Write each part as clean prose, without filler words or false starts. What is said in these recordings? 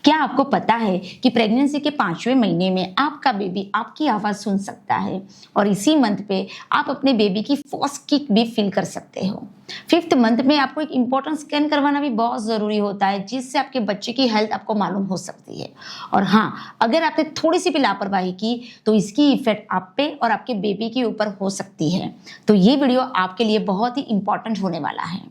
क्या आपको पता है कि प्रेगनेंसी के 5वें महीने में आपका बेबी आपकी आवाज़ सुन सकता है और इसी मंथ पे आप अपने बेबी की फर्स्ट किक भी फील कर सकते हो। 5th मंथ में आपको एक इम्पोर्टेंट स्कैन करवाना भी बहुत ज़रूरी होता है, जिससे आपके बच्चे की हेल्थ आपको मालूम हो सकती है। और हाँ, अगर आपने थोड़ी सी भी लापरवाही की तो इसकी इफेक्ट आप पे और आपके बेबी के ऊपर हो सकती है। तो ये वीडियो आपके लिए बहुत ही इम्पोर्टेंट होने वाला है।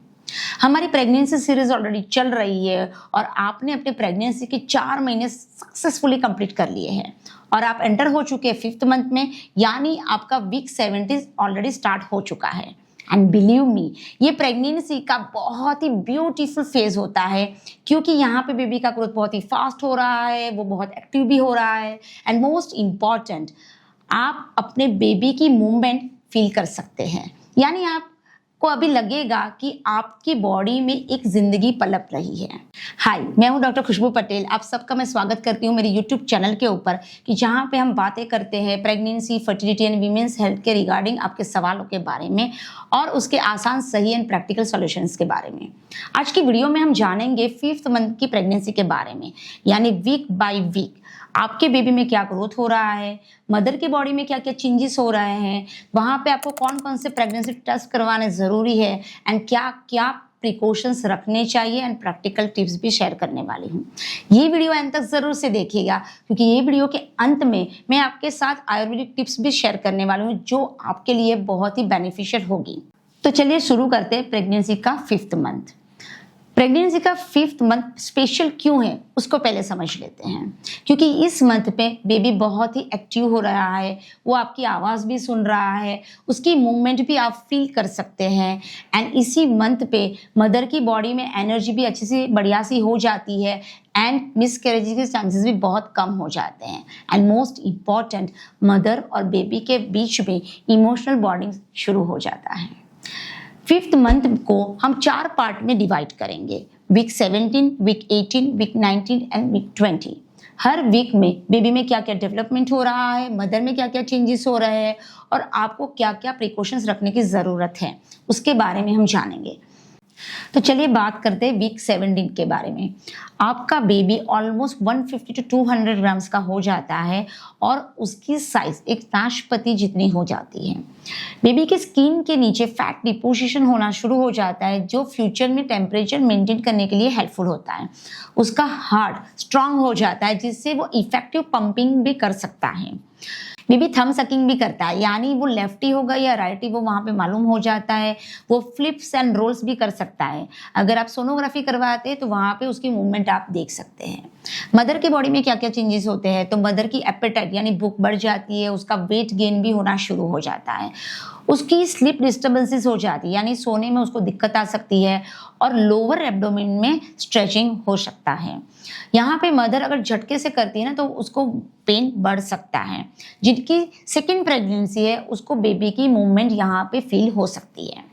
हमारी प्रेगनेंसी सीरीज ऑलरेडी चल रही है और आपने अपने प्रेगनेंसी के 4 महीने सक्सेसफुली कंप्लीट कर लिए हैं और आप एंटर हो चुके हैं 5th मंथ में, यानी आपका वीक 70 ऑलरेडी स्टार्ट हो चुका है। एंड बिलीव मी, ये प्रेगनेंसी का बहुत ही ब्यूटीफुल फेज होता है, क्योंकि यहाँ पे बेबी का ग्रोथ बहुत ही फास्ट हो रहा है, वो बहुत एक्टिव भी हो रहा है एंड मोस्ट इम्पॉर्टेंट, आप अपने बेबी की मूवमेंट फील कर सकते हैं। यानी आप को अभी लगेगा कि आपकी बॉडी में एक जिंदगी पलक रही है। हाय, मैं हूं डॉक्टर खुशबू पटेल। आप सबका मैं स्वागत करती हूं मेरे यूट्यूब चैनल के ऊपर, कि जहां पे हम बातें करते हैं pregnancy, fertility and women's health के रिगार्डिंग आपके सवालों के बारे में और उसके आसान, सही एंड प्रैक्टिकल सॉल्यूशंस के बारे में। आज की वीडियो में हम जानेंगे 5th मंथ की प्रेगनेंसी के बारे में, यानी वीक बाय वीक आपके बेबी में क्या ग्रोथ हो रहा है, मदर की बॉडी में क्या क्या चेंजेस हो रहे हैं, वहाँ पे आपको कौन कौन से प्रेगनेंसी टेस्ट करवाने ज़रूरी है एंड क्या क्या प्रिकॉशंस रखने चाहिए एंड प्रैक्टिकल टिप्स भी शेयर करने वाली हूँ। ये वीडियो अंत तक ज़रूर से देखिएगा, क्योंकि ये वीडियो के अंत में मैं आपके साथ आयुर्वेदिक टिप्स भी शेयर करने वाली हूँ, जो आपके लिए बहुत ही बेनिफिशियल होगी। तो चलिए शुरू करते हैं प्रेगनेंसी का 5th मंथ। प्रेगनेंसी का 5th मंथ स्पेशल क्यों है उसको पहले समझ लेते हैं। क्योंकि इस मंथ पे बेबी बहुत ही एक्टिव हो रहा है, वो आपकी आवाज़ भी सुन रहा है, उसकी मूवमेंट भी आप फील कर सकते हैं एंड इसी मंथ पे मदर की बॉडी में एनर्जी भी अच्छी सी बढ़िया सी हो जाती है एंड मिसकैरेज के चांसेस भी बहुत कम हो जाते हैं। एंड मोस्ट इम्पॉर्टेंट, मदर और बेबी के बीच में इमोशनल बॉन्डिंग शुरू हो जाता है। 5th मंथ को हम 4 पार्ट में डिवाइड करेंगे, week 17, week 18, week 19 and week 20। हर वीक में बेबी में क्या क्या डेवलपमेंट हो रहा है, मदर में क्या क्या चेंजेस हो रहे हैं और आपको क्या क्या प्रिकॉशंस रखने की ज़रूरत है, उसके बारे में हम जानेंगे। तो चलिए बात करते हैं वीक 17 के बारे में। आपका बेबी ऑलमोस्ट 150 to 200 ग्राम्स का हो जाता है और उसकी साइज एक नाशपाती जितनी हो जाती है। बेबी की स्किन के नीचे फैट डिपोजिशन होना शुरू हो जाता है, जो फ्यूचर में टेम्परेचर मेंटेन करने के लिए हेल्पफुल होता है। उसका हार्ट स्ट्रांग हो जाता है, जिससे वो इफेक्टिव पंपिंग भी कर सकता है। बेबी थम सकिंग भी करता है, यानी वो लेफ्टी होगा या राइटी वो वहाँ पे मालूम हो जाता है। वो फ्लिप्स एंड रोल्स भी कर सकता है। अगर आप सोनोग्राफी करवाते हैं तो वहाँ पे उसकी मूवमेंट आप देख सकते हैं। मदर के बॉडी में क्या क्या चेंजेस होते हैं, तो मदर की एपेटाइट यानी भूख बढ़ जाती है, उसका वेट गेन भी होना शुरू हो जाता है, उसकी स्लीप डिस्टर्बेंसेस हो जाती है, यानी सोने में उसको दिक्कत आ सकती है और लोअर एब्डोमेन में स्ट्रेचिंग हो सकता है। यहाँ पे मदर अगर झटके से करती है ना तो उसको पेन बढ़ सकता है। जिनकी 2nd प्रेगनेंसी है उसको बेबी की मूवमेंट यहाँ पे फील हो सकती है।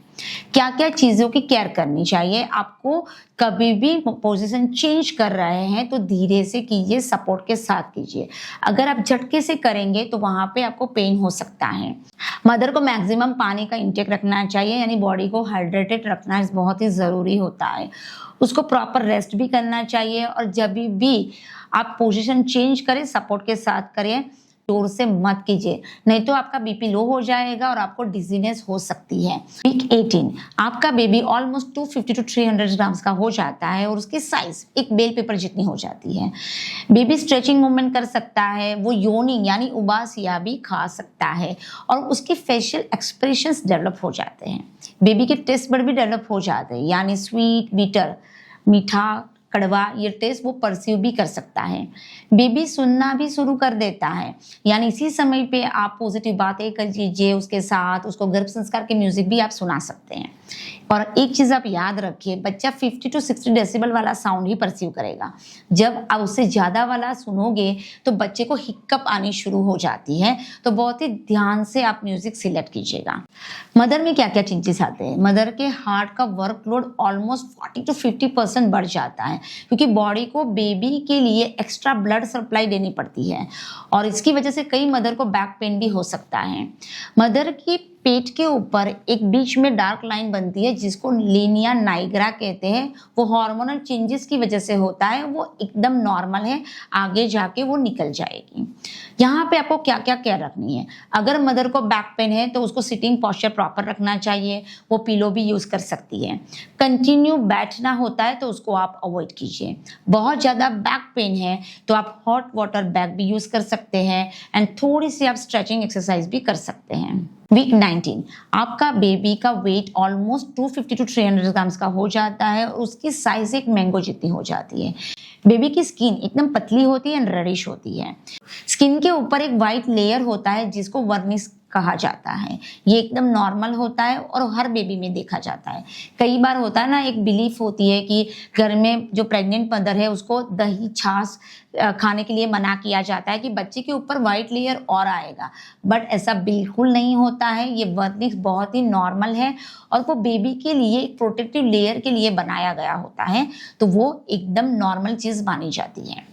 क्या क्या चीज़ों की केयर करनी चाहिए आपको, कभी भी पोजीशन चेंज कर रहे हैं तो धीरे से कीजिए, सपोर्ट के साथ कीजिए। अगर आप झटके से करेंगे तो वहाँ पे आपको पेन हो सकता है। मदर को मैक्सिमम पानी का इंटेक रखना चाहिए, यानी बॉडी को हाइड्रेटेड रखना बहुत ही ज़रूरी होता है। उसको प्रॉपर रेस्ट भी करना चाहिए और जब भी आप पोजीशन चेंज करें सपोर्ट के साथ करें, जोर से मत कीजिए, नहीं तो आपका बीपी लो हो जाएगा और आपको डिजीनेस हो सकती है। वीक 18 आपका बेबी ऑलमोस्ट 250 to 300 ग्राम्स का हो जाता है और उसकी साइज एक बेल पेपर जितनी हो जाती है। बेबी स्ट्रेचिंग मूवमेंट कर सकता है, वो योनिंग यानी उबासिया भी खा सकता है और उसके फेशियल एक्सप्रेशंस डेवलप हो जाते हैं। बेबी के टेस्ट बड भी डेवलप हो जाते हैं, यानी स्वीट, बीटर, मीठा, कड़वा, ये टेस्ट वो परसीव भी कर सकता है। बेबी सुनना भी शुरू कर देता है, यानी इसी समय पे आप पॉजिटिव बातें कर लीजिए उसके साथ, उसको गर्भ संस्कार के म्यूजिक भी आप सुना सकते हैं। और एक चीज़ आप याद रखिए, बच्चा 50 to 60 डेसिबल वाला साउंड ही परसीव करेगा। जब आप उससे ज़्यादा वाला सुनोगे तो बच्चे को हिक्कप आनी शुरू हो जाती है, तो बहुत ही ध्यान से आप म्यूजिक सिलेक्ट कीजिएगा। मदर में क्या क्या चेंजेस आते हैं, मदर के हार्ट का वर्कलोड ऑलमोस्ट 40 to 50% बढ़ जाता है, क्योंकि बॉडी को बेबी के लिए एक्स्ट्रा ब्लड सप्लाई देनी पड़ती है और इसकी वजह से कई मदर को बैक पेन भी हो सकता है। मदर की पेट के ऊपर एक बीच में डार्क लाइन बनती है जिसको लीनिया नाइग्रा कहते हैं। वो हार्मोनल चेंजेस की वजह से होता है, वो एकदम नॉर्मल है, आगे जाके वो निकल जाएगी। यहाँ पे आपको क्या क्या केयर रखनी है। अगर मदर को बैक पेन है तो उसको सिटिंग पोस्चर प्रॉपर रखना चाहिए, वो पिलो भी यूज कर सकती है। कंटिन्यू बैठना होता है तो उसको आप अवॉइड कीजिए। बहुत ज़्यादा बैक पेन है तो आप हॉट वाटर बैग भी यूज कर सकते हैं एंड थोड़ी सी आप स्ट्रेचिंग एक्सरसाइज भी कर सकते हैं। वीक 19 आपका बेबी का वेट ऑलमोस्ट 250 टू 300 ग्राम्स का हो जाता है और उसकी साइज एक मैंगो जितनी हो जाती है। बेबी की स्किन एकदम पतली होती है एंड रेडिश होती है। स्किन के ऊपर एक वाइट लेयर होता है जिसको वर्निश कहा जाता है। ये एकदम नॉर्मल होता है और हर बेबी में देखा जाता है। कई बार होता है ना, एक बिलीफ होती है कि घर में जो प्रेग्नेंट मदर है उसको दही छाछ खाने के लिए मना किया जाता है कि बच्चे के ऊपर वाइट लेयर और आएगा, बट ऐसा बिल्कुल नहीं होता है। ये वर्निश बहुत ही नॉर्मल है और वो बेबी के लिए एक प्रोटेक्टिव लेयर के लिए बनाया गया होता है, तो वो एकदम नॉर्मल चीज़ मानी जाती है।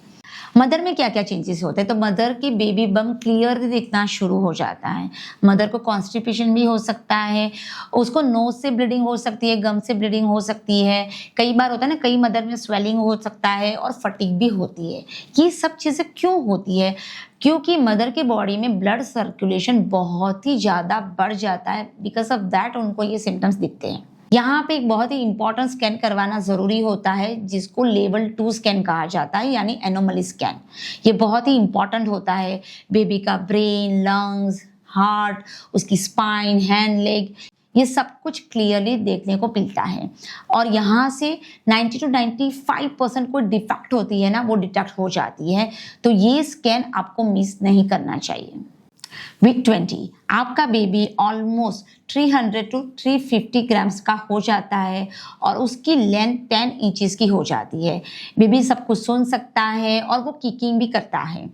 मदर में क्या क्या चेंजेस होते हैं, तो मदर की बेबी बम क्लियर दिखना शुरू हो जाता है। मदर को कॉन्स्टिपेशन भी हो सकता है, उसको नोज से ब्लीडिंग हो सकती है, गम से ब्लीडिंग हो सकती है। कई बार होता है ना, कई मदर में स्वेलिंग हो सकता है और फटीग भी होती है। ये सब चीज़ें क्यों होती है? क्योंकि मदर के बॉडी में ब्लड सर्कुलेशन बहुत ही ज़्यादा बढ़ जाता है, बिकॉज ऑफ दैट उनको ये सिम्टम्स दिखते हैं। यहाँ पे एक बहुत ही इंपॉर्टेंट स्कैन करवाना ज़रूरी होता है जिसको लेवल 2 स्कैन कहा जाता है, यानी एनोमली स्कैन। ये बहुत ही इंपॉर्टेंट होता है। बेबी का ब्रेन, लंग्स, हार्ट, उसकी स्पाइन, हैंड, लेग, ये सब कुछ क्लियरली देखने को मिलता है और यहाँ से 90 to 95% कोई डिफेक्ट होती है ना, वो डिटेक्ट हो जाती है। तो ये स्कैन आपको मिस नहीं करना चाहिए। वीक 20 आपका बेबी ऑलमोस्ट 300 टू 350 ग्राम्स का हो जाता है और उसकी लेंथ 10 इंचेस की हो जाती है। बेबी सब कुछ सुन सकता है और वो किकिंग भी करता है।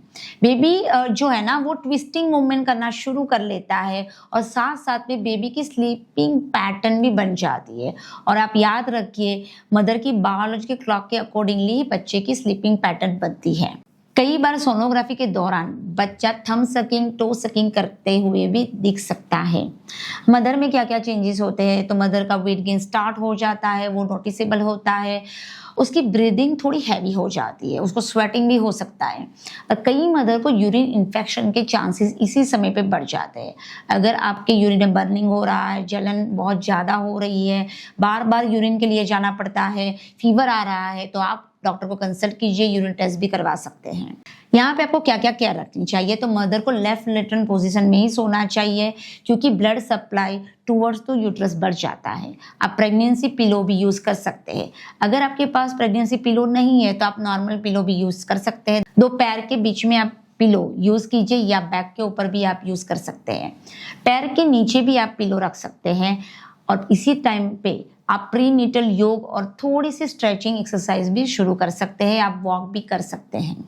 बेबी जो है ना, वो ट्विस्टिंग मूवमेंट करना शुरू कर लेता है और साथ साथ में बेबी की स्लीपिंग पैटर्न भी बन जाती है। और आप याद रखिए, मदर की बायोलॉजिकल क्लॉक के अकॉर्डिंगली ही बच्चे की स्लीपिंग पैटर्न बनती है। कई बार सोनोग्राफी के दौरान बच्चा थंब सकिंग, टो सकिंग करते हुए भी दिख सकता है। मदर में क्या क्या चेंजेस होते हैं, तो मदर का वेट गेन स्टार्ट हो जाता है, वो नोटिसेबल होता है। उसकी ब्रीदिंग थोड़ी हैवी हो जाती है, उसको स्वेटिंग भी हो सकता है। और कई मदर को यूरिन इन्फेक्शन के चांसेस इसी समय पे बढ़ जाते हैं। अगर आपके यूरिन में बर्निंग हो रहा है, जलन बहुत ज़्यादा हो रही है, बार बार यूरिन के लिए जाना पड़ता है, फीवर आ रहा है, तो आप डॉक्टर को कंसल्ट कीजिए, यूरिन टेस्ट भी करवा सकते हैं। यहाँ पे आपको क्या क्या केयर रखनी चाहिए, तो मदर को लेफ्ट लेटरल पोजीशन में ही सोना चाहिए क्योंकि ब्लड सप्लाई टूवर्ड्स तो यूट्रस बढ़ जाता है। आप प्रेगनेंसी पिलो भी यूज़ कर सकते हैं। अगर आपके पास प्रेगनेंसी पिलो नहीं है तो आप नॉर्मल पिलो भी यूज़ कर सकते हैं। 2 पैर के बीच में आप पिलो यूज़ कीजिए या बैक के ऊपर भी आप यूज़ कर सकते हैं। पैर के नीचे भी आप पिलो रख सकते हैं और इसी टाइम पे आप प्रीनेटल योग और थोड़ी सी स्ट्रेचिंग एक्सरसाइज भी शुरू कर सकते हैं। आप वॉक भी कर सकते हैं।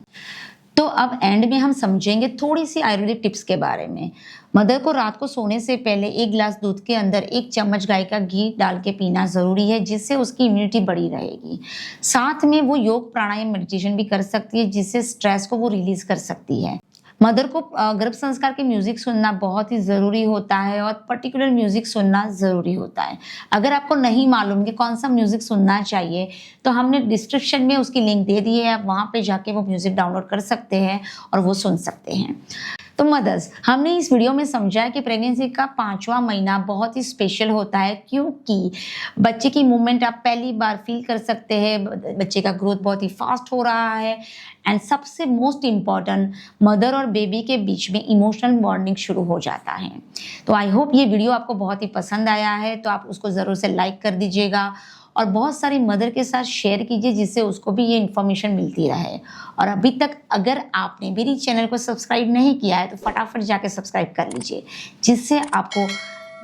तो अब एंड में हम समझेंगे थोड़ी सी आयुर्वेदिक टिप्स के बारे में। मदर को रात को सोने से पहले 1 गिलास दूध के अंदर 1 चम्मच गाय का घी डाल के पीना ज़रूरी है, जिससे उसकी इम्यूनिटी बढ़ी रहेगी। साथ में वो योग, प्राणायाम, मेडिटेशन भी कर सकती है, जिससे स्ट्रेस को वो रिलीज कर सकती है। मदर को गर्भ संस्कार के म्यूजिक सुनना बहुत ही ज़रूरी होता है और पर्टिकुलर म्यूजिक सुनना ज़रूरी होता है। अगर आपको नहीं मालूम कि कौन सा म्यूजिक सुनना चाहिए तो हमने डिस्क्रिप्शन में उसकी लिंक दे दी है, आप वहाँ पे जाके वो म्यूजिक डाउनलोड कर सकते हैं और वो सुन सकते हैं। तो मदर्स, हमने इस वीडियो में समझा कि प्रेगनेंसी का 5वां महीना बहुत ही स्पेशल होता है क्योंकि बच्चे की मूवमेंट आप पहली बार फील कर सकते हैं। बच्चे का ग्रोथ बहुत ही फास्ट हो रहा है एंड सबसे मोस्ट इम्पॉर्टेंट, मदर और बेबी के बीच में इमोशनल बॉन्डिंग शुरू हो जाता है। तो आई होप ये वीडियो आपको बहुत ही पसंद आया है, तो आप उसको ज़रूर से लाइक कर दीजिएगा और बहुत सारी मदर के साथ शेयर कीजिए जिससे उसको भी ये इन्फॉर्मेशन मिलती रहे। और अभी तक अगर आपने मेरी चैनल को सब्सक्राइब नहीं किया है तो फटाफट जाके सब्सक्राइब कर लीजिए, जिससे आपको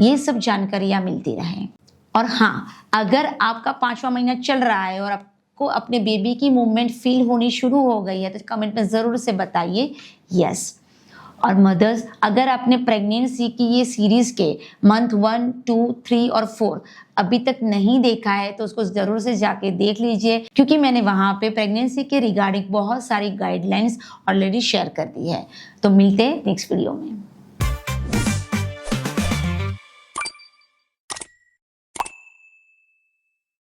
ये सब जानकारियाँ मिलती रहें। और हाँ, अगर आपका 5वां महीना चल रहा है और आपको अपने बेबी की मूवमेंट फील होनी शुरू हो गई है तो कमेंट में ज़रूर से बताइए यस। और मदर्स, अगर आपने प्रेगनेंसी की ये सीरीज़ के मंथ 1, 2, 3 और 4 अभी तक नहीं देखा है तो उसको ज़रूर से जाके देख लीजिए, क्योंकि मैंने वहाँ पे प्रेगनेंसी के रिगार्डिंग बहुत सारी गाइडलाइंस ऑलरेडी शेयर कर दी है। तो मिलते हैं नेक्स्ट वीडियो में।